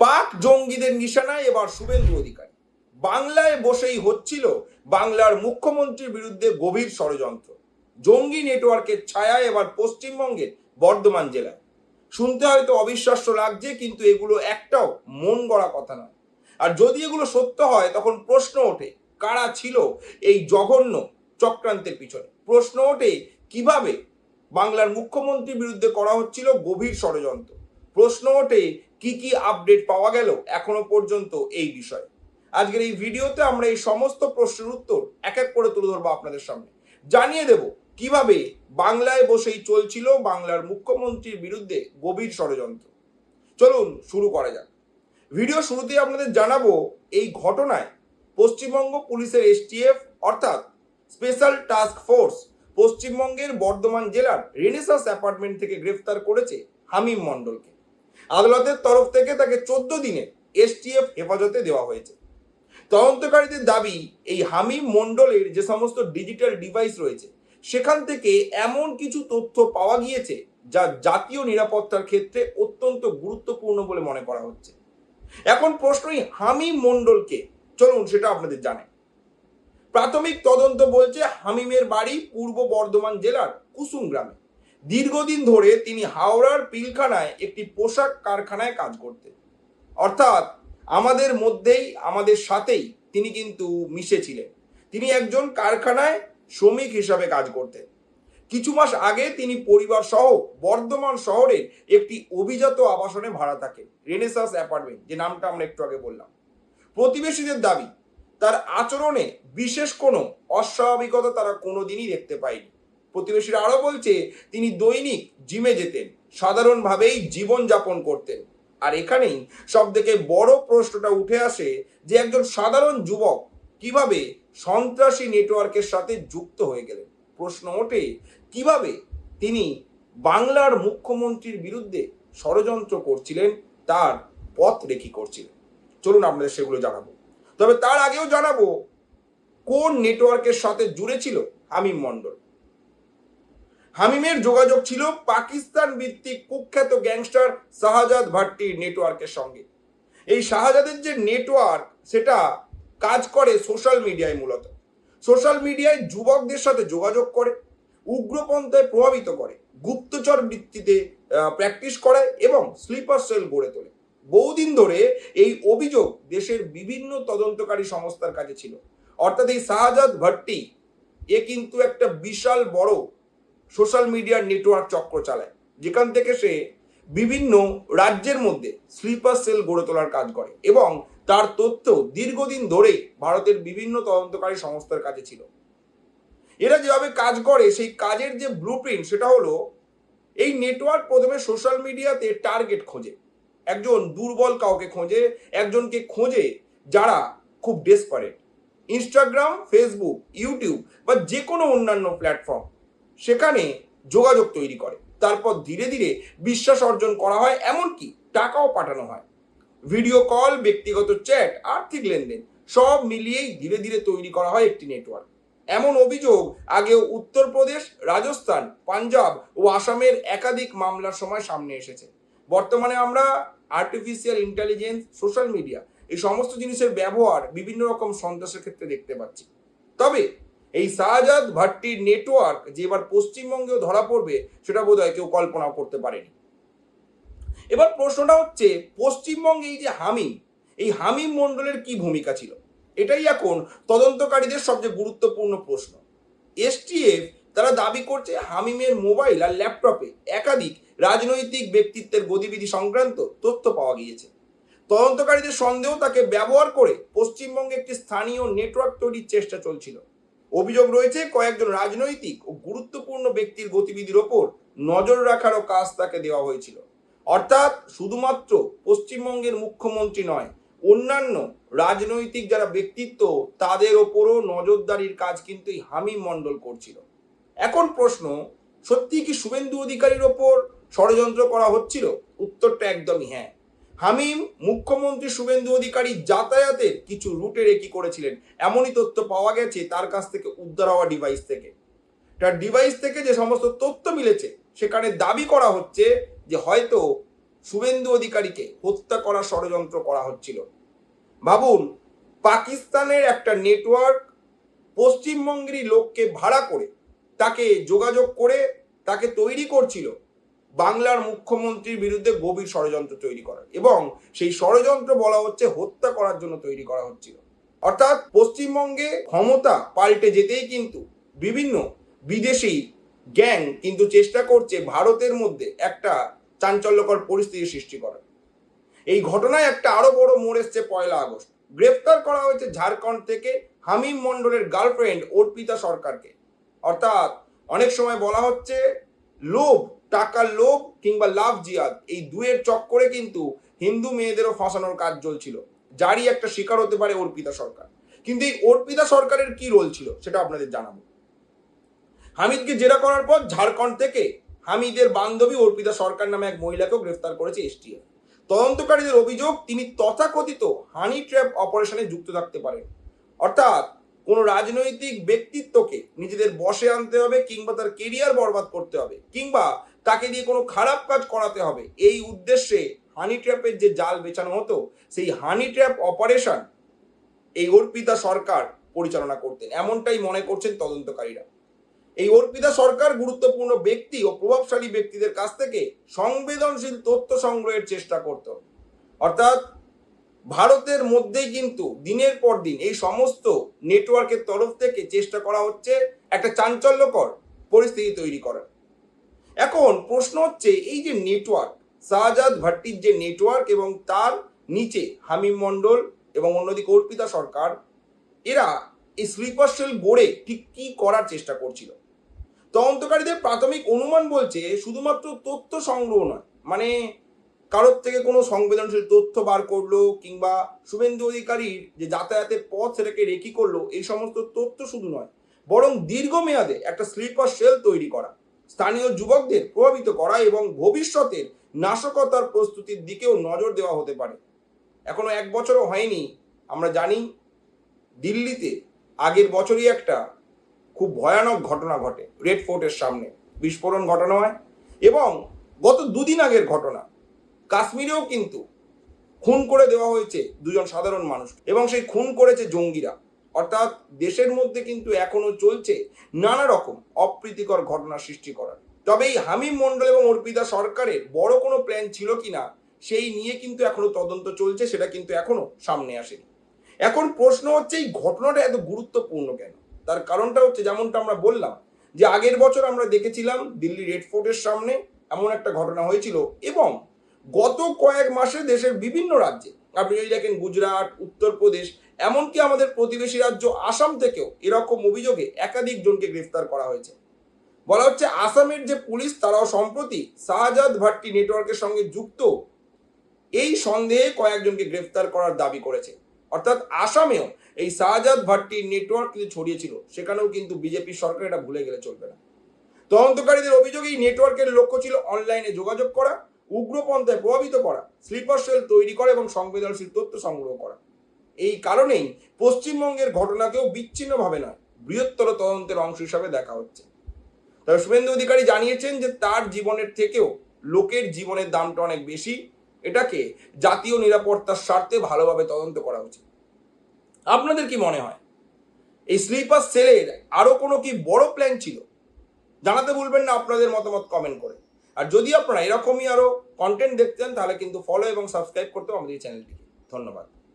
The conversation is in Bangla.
পাক জঙ্গিদের নিশানায় এবার শুভেন্দু অধিকারী। বাংলায় বসেই হচ্ছিল বাংলার মুখ্যমন্ত্রীর বিরুদ্ধে গভীর ষড়যন্ত্র। জঙ্গি নেটওয়ার্কের ছায়ায় এবার পশ্চিমবঙ্গের বর্ধমান জেলায়। শুনতে হয়তো অবিশ্বাস্য লাগছে, কিন্তু এগুলো একটাও মন গড়া কথা নয়। আর যদি এগুলো সত্য হয়, তখন প্রশ্ন ওঠে কারা ছিল এই জঘন্য চক্রান্তের পিছনে। প্রশ্ন ওঠে কিভাবে বাংলার মুখ্যমন্ত্রীর বিরুদ্ধে করা হচ্ছিল গভীর ষড়যন্ত্র। প্রশ্ন ওঠে কি কি আপডেট পাওয়া গেল এখনো পর্যন্ত এই বিষয়ে। আজকের এই ভিডিওতে আমরা এই সমস্ত প্রশ্নের উত্তর এক এক করে তুলে ধরবো আপনাদের সামনে। জানিয়ে দেব কিভাবে বাংলায় বসেই চলছিল বাংলার মুখ্যমন্ত্রীর বিরুদ্ধে গভীর ষড়যন্ত্র। চলুন শুরু করা যাক। ভিডিও শুরুতেই আপনাদের জানাবো এই ঘটনায় পশ্চিমবঙ্গ পুলিশের এসটিএফ অর্থাৎ স্পেশাল টাস্ক ফোর্স পশ্চিমবঙ্গের বর্ধমান জেলার রেনেসাস অ্যাপার্টমেন্ট থেকে গ্রেফতার করেছে হামিম মণ্ডলকে। আদালতের তরফ থেকে তাকে 14 দিনের এসটিএফ হেফাজতে দেওয়া হয়েছে। তদন্তকারীদের দাবি, এই হামিম মণ্ডলের যে সমস্ত ডিজিটাল ডিভাইস রয়েছে সেখান থেকে এমন কিছু তথ্য পাওয়া গিয়েছে যা জাতীয় নিরাপত্তার ক্ষেত্রে অত্যন্ত গুরুত্বপূর্ণ বলে মনে করা হচ্ছে। এখন প্রশ্নই হামিম মণ্ডলকে, চলুন সেটা আপনাদের জানাই। প্রাথমিক তদন্ত বলছে হামিমের বাড়ি পূর্ব বর্ধমান জেলার কুসুম গ্রামে। দীর্ঘদিন ধরে তিনি হাওড়ার পিলখানায় একটি পোশাক কারখানায় কাজ করতেন। অর্থাৎ আমাদের মধ্যেই, আমাদের সাথেই তিনি কিন্তু মিশেছিলেন। তিনি একজন কারখানায় শ্রমিক হিসাবে কাজ করতেন। কিছু মাস আগে তিনি পরিবার সহ বর্ধমান শহরের একটি অভিজাত আবাসনে ভাড়া থাকেন, রেনেসাস অ্যাপার্টমেন্ট, যে নামটা আমরা একটু আগে বললাম। প্রতিবেশীদের দাবি, তার আচরণে বিশেষ কোনো অস্বাভাবিকতা তারা কোনোদিনই দেখতে পায়নি। প্রতিবেশীরা আরো বলছে তিনি দৈনিক জিমে যেতেন, সাধারণভাবেই জীবনযাপন করতেন। আর এখানেই সব থেকে বড় প্রশ্নটা উঠে আসে যে একজন সাধারণ যুবক কিভাবে সন্ত্রাসী নেটওয়ার্কের সাথে যুক্ত হয়ে গেলেন। প্রশ্ন ওঠে কিভাবে তিনি বাংলার মুখ্যমন্ত্রীর বিরুদ্ধে ষড়যন্ত্র করছিলেন, তার পথ রেখি করছিলেন। চলুন আপনাদের সেগুলো জানাবো। তবে তার আগেও জানাবো কোন নেটওয়ার্কের সাথে জুড়ে ছিল হামিম মণ্ডল। হামিমের যোগাযোগ ছিল পাকিস্তান ভিত্তিক কুখ্যাত গ্যাংস্টার শাহজাদ ভাট্টির নেটওয়ার্কের সঙ্গে। এই শাহজাদের যে নেটওয়ার্ক, সেটা কাজ করে সোশ্যাল মিডিয়ায়। মূলত সোশ্যাল মিডিয়ায় যুবকদের সাথে যোগাযোগ করে, উগ্রপন্থায় প্রভাবিত করে, গুপ্তচর বৃত্তিতে প্র্যাকটিস করায় এবং স্লিপার সেল গড়ে তোলে। বহুদিন ধরে এই অভিযোগ দেশের বিভিন্ন তদন্তকারী সংস্থার কাছে ছিল। অর্থাৎ এই শাহজাদ ভাট্টি কিন্তু একটা বিশাল বড় সোশ্যাল মিডিয়ার নেটওয়ার্ক চক্র চালায়, যেখান থেকে সে বিভিন্ন রাজ্যের মধ্যে স্লিপার সেল গড়ে তোলার কাজ করে এবং তার তথ্য দীর্ঘদিন ধরে ভারতের বিভিন্ন তদন্তকারী সংস্থার কাছে ছিল। এরা যেভাবে কাজ করে, সেই কাজের যে ব্লুপ্রিন্ট, সেটা হলো এই নেটওয়ার্ক প্রথমে সোশ্যাল মিডিয়াতে টার্গেট খোঁজে, একজন দুর্বল কাউকে খোঁজে, একজনকে খোঁজে যারা খুব ডেসপারেট। ইনস্টাগ্রাম, ফেসবুক, ইউটিউব বা যে কোনো অন্যান্য প্ল্যাটফর্ম, সেখানে যোগাযোগ তৈরি করে। তারপর ধীরে ধীরে বিশ্বাস অর্জন করা হয়, এমনকি টাকাও পাঠানো হয়। ভিডিও কল, ব্যক্তিগত চ্যাট, আর্থিক লেনদেন সব মিলিয়েই ধীরে ধীরে তৈরি করা হয় একটি নেটওয়ার্ক। এমন অভিযোগ আগেও উত্তরপ্রদেশ, রাজস্থান, পাঞ্জাব ও আসামের একাধিক মামলার সময় সামনে এসেছে। বর্তমানে আমরা আর্টিফিশিয়াল ইন্টেলিজেন্স, সোশ্যাল মিডিয়া, এই সমস্ত জিনিসের ব্যবহার বিভিন্ন রকম সন্ত্রাসের ক্ষেত্রে দেখতে পাচ্ছি। তবে এই শাহজাদ ভাট্টির নেটওয়ার্ক যে এবার পশ্চিমবঙ্গেও ধরা পড়বে, সেটা বোধহয় কেউ কল্পনাও করতে পারেনি। এবার প্রশ্নটা হচ্ছে, পশ্চিমবঙ্গে এই হামিম মণ্ডলের কি ভূমিকা ছিল? এটাই এখন তদন্তকারীদের সবচেয়ে গুরুত্বপূর্ণ প্রশ্ন। এসটিএফ তারা দাবি করছে হামিমের মোবাইল আর ল্যাপটপে একাধিক রাজনৈতিক ব্যক্তিত্বের গতিবিধি সংক্রান্ত তথ্য পাওয়া গিয়েছে। তদন্তকারীদের সন্দেহ, তাকে ব্যবহার করে পশ্চিমবঙ্গে একটি স্থানীয় নেটওয়ার্ক তৈরির চেষ্টা চলছিল। অভিযোগ রয়েছে কয়েকজন রাজনৈতিক ও গুরুত্বপূর্ণ ব্যক্তির গতিবিধির ওপর নজর রাখারও কাজ তাকে দেওয়া হয়েছিল। অর্থাৎ শুধুমাত্র পশ্চিমবঙ্গের মুখ্যমন্ত্রী নয়, অন্যান্য রাজনৈতিক যারা ব্যক্তিত্ব, তাদের ওপরও নজরদারির কাজ কিন্তু এই হামিম মণ্ডল করছিল। এখন প্রশ্ন, সত্যি কি শুভেন্দু অধিকারীর ওপর ষড়যন্ত্র করা হচ্ছিল? উত্তরটা একদমই হ্যাঁ। হামিম মুখ্যমন্ত্রী শুভেন্দু অধিকারী যাতায়াতের কিছু রুটে রেকি করেছিলেন, এমনই তথ্য পাওয়া গেছে তার কাছ থেকে উদ্ধার হওয়া ডিভাইস থেকে। তার ডিভাইস থেকে যে সমস্ত তথ্য মিলেছে, সেখানে দাবি করা হচ্ছে যে হয়তো শুভেন্দু অধিকারীকে হত্যা করার ষড়যন্ত্র করা হচ্ছিল। ভাবুন, পাকিস্তানের একটা নেটওয়ার্ক পশ্চিমবঙ্গেরই লোককে ভাড়া করে তাকে যোগাযোগ করে তাকে তৈরি করছিল বাংলার মুখ্যমন্ত্রীর বিরুদ্ধে গভীর ষড়যন্ত্র তৈরি করার, এবং সেই ষড়যন্ত্র বলা হচ্ছে হত্যা করার জন্য তৈরি করা হচ্ছিল। অর্থাৎ পশ্চিমবঙ্গে ক্ষমতা পাল্টে যেতেই কিন্তু বিভিন্ন বিদেশি গ্যাং কিন্তু চেষ্টা করছে ভারতের মধ্যে একটা চাঞ্চল্যকর পরিস্থিতি সৃষ্টি করার। এই ঘটনায় একটা আরো বড় মোড় এসছে 1 আগস্ট। গ্রেফতার করা হয়েছে ঝাড়খণ্ড থেকে হামিম মন্ডলের গার্লফ্রেন্ড অর্পিতা সরকারকে। অর্থাৎ অনেক সময় বলা হচ্ছে লোভ, টাকার লোভ কিংবা লাভ জিহাদ, এই দুয়ের চক্করে কিন্তু হিন্দু মেয়েদেরও ফাঁসানোর কাজ চলছিল, যারই একটা শিকার হতে পারে অর্পিতা সরকার। কিন্তু এই অর্পিতা সরকারের কি রোল ছিল সেটা আপনাদের জানাবো। হামিদকে জেরা করার পর ঝাড়খণ্ড থেকে হামিদের বান্ধবী অর্পিতা সরকার নামে এক মহিলাকেও গ্রেফতার করেছে এসটিএফ। তদন্তকারীদের অভিযোগ তিনি তথাকথিত হানি ট্র্যাপ অপারেশনে যুক্ত থাকতে পারেন। অর্থাৎ কোনো রাজনৈতিক ব্যক্তিত্বকে নিজেদের বশে আনতে হবে, কিংবা তার কেরিয়ার বরবাদ করতে হবে, কিংবা তাকে দিয়ে কোনো খারাপ কাজ করাতে হবে, এই উদ্দেশ্যে হানি ট্র্যাপের যে জাল বেচানো হতো, সেই হানি ট্র্যাপ অপারেশন এই অর্পিতা সরকার পরিচালনা করতেন, এমনটাই মনে করছেন তদন্তকারীরা। এই অর্পিতা সরকার গুরুত্বপূর্ণ ব্যক্তি ও প্রভাবশালী ব্যক্তিদের কাছ থেকে সংবেদনশীল তথ্য সংগ্রহের চেষ্টা করত। অর্থাৎ ভারতের মধ্যেই কিন্তু দিনের পর দিন এই সমস্ত নেটওয়ার্কের তরফ থেকে চেষ্টা করা হচ্ছে একটা চাঞ্চল্যকর পরিস্থিতি তৈরি করার। এখন প্রশ্ন হচ্ছে, এই যে নেটওয়ার্ক, শাহজাদ ভাট্টির যে নেটওয়ার্ক এবং তার নিচে হামিম মন্ডল এবং অন্যদিকে অর্পিতা সরকার, এরা এই স্লিপার সেল গড়ে ঠিক কি করার চেষ্টা করছিল? তদন্তকারীদের প্রাথমিক অনুমান বলছে শুধুমাত্র তথ্য সংগ্রহ নয়, মানে কারোর থেকে কোনো সংবেদনশীল তথ্য বার করলো, কিংবা শুভেন্দু অধিকারীর যে যাতায়াতের পথ সেটাকে রেকি করলো, এই সমস্ত তথ্য শুধু নয়, বরং দীর্ঘমেয়াদে একটা স্লিপার সেল তৈরি করা, স্থানীয় যুবকদের প্রভাবিত করা এবং ভবিষ্যতের নাশকতার প্রস্তুতির দিকেও নজর দেওয়া হতে পারে। এখনো 1 বছরও হয়নি, আমরা জানি দিল্লিতে আগের বছরই একটা খুব ভয়ানক ঘটনা ঘটে, রেড ফোর্টের সামনে বিস্ফোরণ ঘটানো হয়, এবং গত 2 দিন আগের ঘটনা কাশ্মীরেও কিন্তু খুন করে দেওয়া হয়েছে 2 জন সাধারণ মানুষ, এবং সেই খুন করেছে জঙ্গিরা। অর্থাৎ দেশের মধ্যে কিন্তু এখনো চলছে নানা রকম অপ্রীতিকর ঘটনা সৃষ্টি করার। তবে এই হামিম মন্ডল এবং অর্পিতা সরকারের বড় কোনো প্ল্যান ছিল কিনা সেই নিয়ে কিন্তু এখনো তদন্ত চলছে, সেটা কিন্তু এখনো সামনে আসেনি। এখন প্রশ্ন হচ্ছে, এই ঘটনাটা এত গুরুত্বপূর্ণ কেন? তার কারণটা হচ্ছে, যেমনটা আমরা বললাম যে আগের বছর আমরা দেখেছিলাম দিল্লি রেড ফোর্টের সামনে এমন একটা ঘটনা হয়েছিল, এবং গত কয়েক মাসে দেশের বিভিন্ন রাজ্যে, আপনি যদি দেখেন গুজরাট, উত্তরপ্রদেশ, এমনকি আমাদের প্রতিবেশী রাজ্য আসাম থেকেও এরকম অভিযোগে একাধিক জনকে গ্রেফতার করা হয়েছে। বলা হচ্ছে আসামের যে পুলিশ, তারাও সম্প্রতি শাহজাদ ভাট্টি নেটওয়ার্কের সঙ্গে যুক্ত এই সন্দেহে কয়েকজনকে গ্রেফতার করার দাবি করেছে। অর্থাৎ আসামেও এই শাহজাদ ভাট্টির নেটওয়ার্ক কিন্তু ছড়িয়েছিল, সেখানেও কিন্তু বিজেপি সরকার এটা ভুলে গেলে চলবে না। তদন্তকারীদের অভিযোগ, এই নেটওয়ার্কের লক্ষ্য ছিল অনলাইনে যোগাযোগ করা, উগ্রপন্থায় প্রভাবিত করা, স্লিপার সেল তৈরি করা এবং সংবেদনশীল তথ্য সংগ্রহ করা। এই কারণেই পশ্চিমবঙ্গের ঘটনাকেও বিচ্ছিন্নভাবে নয়, বৃহত্তর তদন্তের অংশ হিসাবে দেখা হচ্ছে। তবে শুভেন্দু অধিকারী জানিয়েছেন যে তার জীবনের থেকেও লোকের জীবনের দামটা অনেক বেশি, এটাকে জাতীয় নিরাপত্তার স্বার্থে ভালোভাবে তদন্ত করা উচিত। আপনাদের কি মনে হয়, এই স্লিপার সেলের আরো কোনো কি বড় প্ল্যান ছিল? জানাতে ভুলবেন না আপনাদের মতামত কমেন্ট করে। আর যদি আপনারা এরকমই আরো কন্টেন্ট দেখতেন, তাহলে কিন্তু ফলো এবং সাবস্ক্রাইব করতে আমাদের এই চ্যানেলটিকে। ধন্যবাদ।